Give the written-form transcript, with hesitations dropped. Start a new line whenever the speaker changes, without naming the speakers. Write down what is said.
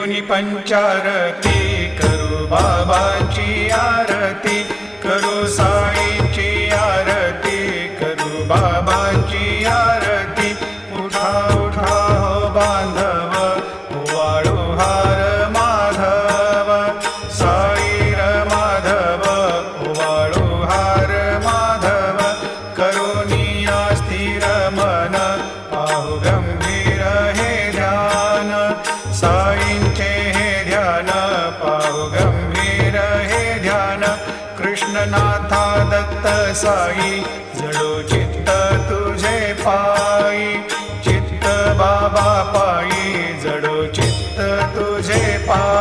घेऊनी पंचारती करू बाबांची आरती, करू साईंची आरती, करू बाबांची आरती। उठा उठा हो बांधव, वाळू हार माधव, साई र माधव, वाळू हार माधव। करुणी स्थिर मन, पाहु गंभीर हे ध्यान, साईंचे हे ध्यान, पाहु गंभीर हे ध्यान। कृष्णनाथा दत्त साई, जडो चित्त तुझे पायी, चित्त बाबा पायी, जडो चित्त तुझे पायी।